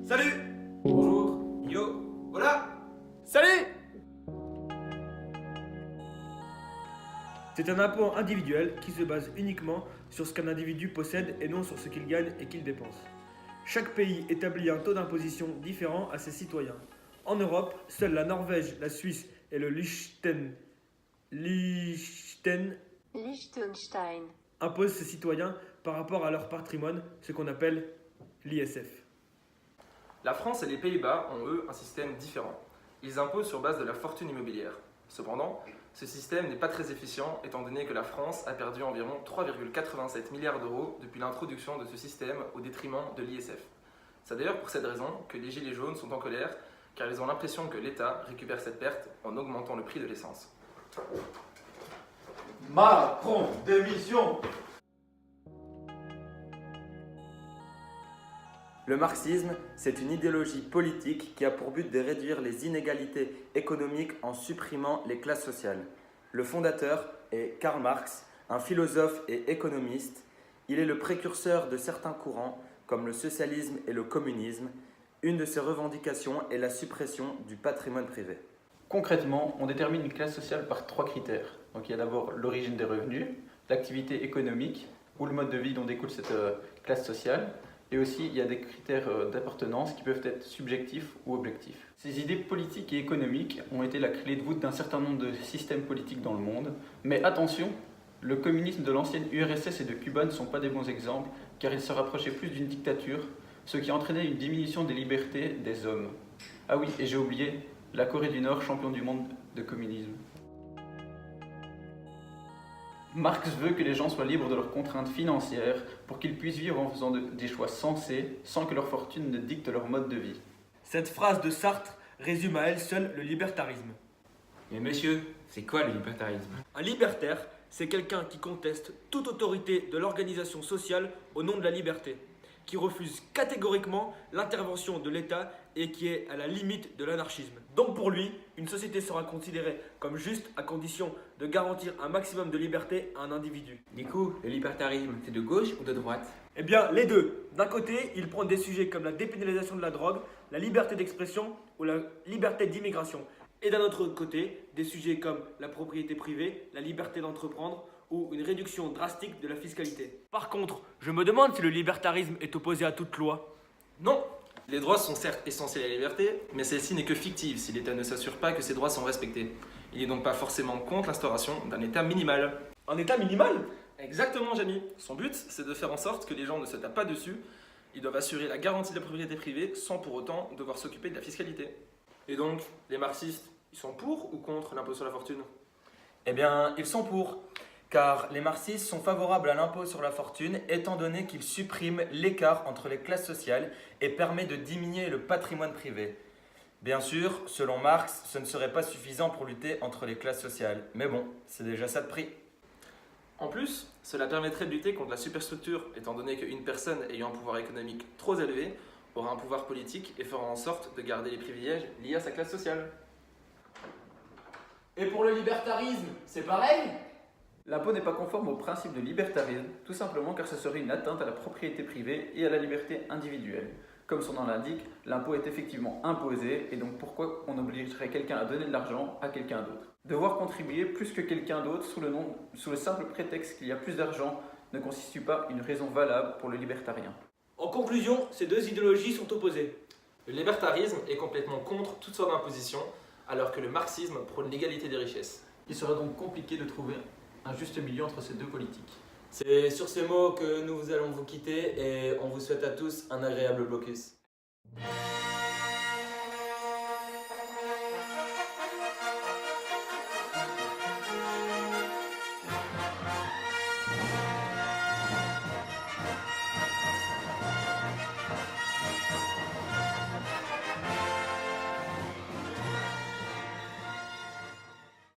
Salut! Bonjour. Yo! Voilà! Salut! C'est un impôt individuel qui se base uniquement sur ce qu'un individu possède et non sur ce qu'il gagne et qu'il dépense. Chaque pays établit un taux d'imposition différent à ses citoyens. En Europe, seuls la Norvège, la Suisse et le Liechtenstein imposent ses citoyens par rapport à leur patrimoine, ce qu'on appelle l'ISF. La France et les Pays-Bas ont eux un système différent. Ils imposent sur base de la fortune immobilière. Cependant, ce système n'est pas très efficient étant donné que la France a perdu environ 3,87 milliards d'euros depuis l'introduction de ce système au détriment de l'ISF. C'est d'ailleurs pour cette raison que les Gilets jaunes sont en colère car ils ont l'impression que l'État récupère cette perte en augmentant le prix de l'essence. Macron, démission! Le marxisme, c'est une idéologie politique qui a pour but de réduire les inégalités économiques en supprimant les classes sociales. Le fondateur est Karl Marx, un philosophe et économiste. Il est le précurseur de certains courants comme le socialisme et le communisme. Une de ses revendications est la suppression du patrimoine privé. Concrètement, on détermine une classe sociale par 3 critères. Donc il y a d'abord l'origine des revenus, l'activité économique ou le mode de vie dont découle cette classe sociale. Et aussi, il y a des critères d'appartenance qui peuvent être subjectifs ou objectifs. Ces idées politiques et économiques ont été la clé de voûte d'un certain nombre de systèmes politiques dans le monde. Mais attention, le communisme de l'ancienne URSS et de Cuba ne sont pas des bons exemples, car ils se rapprochaient plus d'une dictature, ce qui entraînait une diminution des libertés des hommes. Ah oui, et j'ai oublié, la Corée du Nord, champion du monde de communisme. Marx veut que les gens soient libres de leurs contraintes financières pour qu'ils puissent vivre en faisant des choix sensés sans que leur fortune ne dicte leur mode de vie. Cette phrase de Sartre résume à elle seule le libertarisme. Mais monsieur, c'est quoi le libertarisme? Un libertaire, c'est quelqu'un qui conteste toute autorité de l'organisation sociale au nom de la liberté, qui refuse catégoriquement l'intervention de l'État et qui est à la limite de l'anarchisme. Donc pour lui, une société sera considérée comme juste à condition de garantir un maximum de liberté à un individu. Du coup, le libertarisme, c'est de gauche ou de droite? Eh bien, les deux. D'un côté, il prend des sujets comme la dépénalisation de la drogue, la liberté d'expression ou la liberté d'immigration. Et d'un autre côté, des sujets comme la propriété privée, la liberté d'entreprendre ou une réduction drastique de la fiscalité. Par contre, je me demande si le libertarisme est opposé à toute loi. Non! Les droits sont certes essentiels à la liberté, mais celle-ci n'est que fictive si l'État ne s'assure pas que ces droits sont respectés. Il n'est donc pas forcément contre l'instauration d'un État minimal. Un État minimal? Exactement, Jamie. Son but, c'est de faire en sorte que les gens ne se tapent pas dessus. Ils doivent assurer la garantie de la propriété privée sans pour autant devoir s'occuper de la fiscalité. Et donc, les marxistes, ils sont pour ou contre l'impôt sur la fortune? Eh bien, ils sont pour, car les marxistes sont favorables à l'impôt sur la fortune étant donné qu'il supprime l'écart entre les classes sociales et permet de diminuer le patrimoine privé. Bien sûr, selon Marx, ce ne serait pas suffisant pour lutter entre les classes sociales, mais bon, c'est déjà ça de prix. En plus, cela permettrait de lutter contre la superstructure, étant donné qu'une personne ayant un pouvoir économique trop élevé aura un pouvoir politique et fera en sorte de garder les privilèges liés à sa classe sociale. Et pour le libertarisme, c'est pareil? L'impôt n'est pas conforme au principe de libertarisme, tout simplement car ce serait une atteinte à la propriété privée et à la liberté individuelle. Comme son nom l'indique, l'impôt est effectivement imposé et donc pourquoi on obligerait quelqu'un à donner de l'argent à quelqu'un d'autre? Devoir contribuer plus que quelqu'un d'autre sous le simple prétexte qu'il y a plus d'argent ne constitue pas une raison valable pour le libertarien. En conclusion, ces deux idéologies sont opposées. Le libertarisme est complètement contre toutes sortes d'impositions, alors que le marxisme prône l'égalité des richesses. Il sera donc compliqué de trouver un juste milieu entre ces deux politiques. C'est sur ces mots que nous allons vous quitter et on vous souhaite à tous un agréable blocus.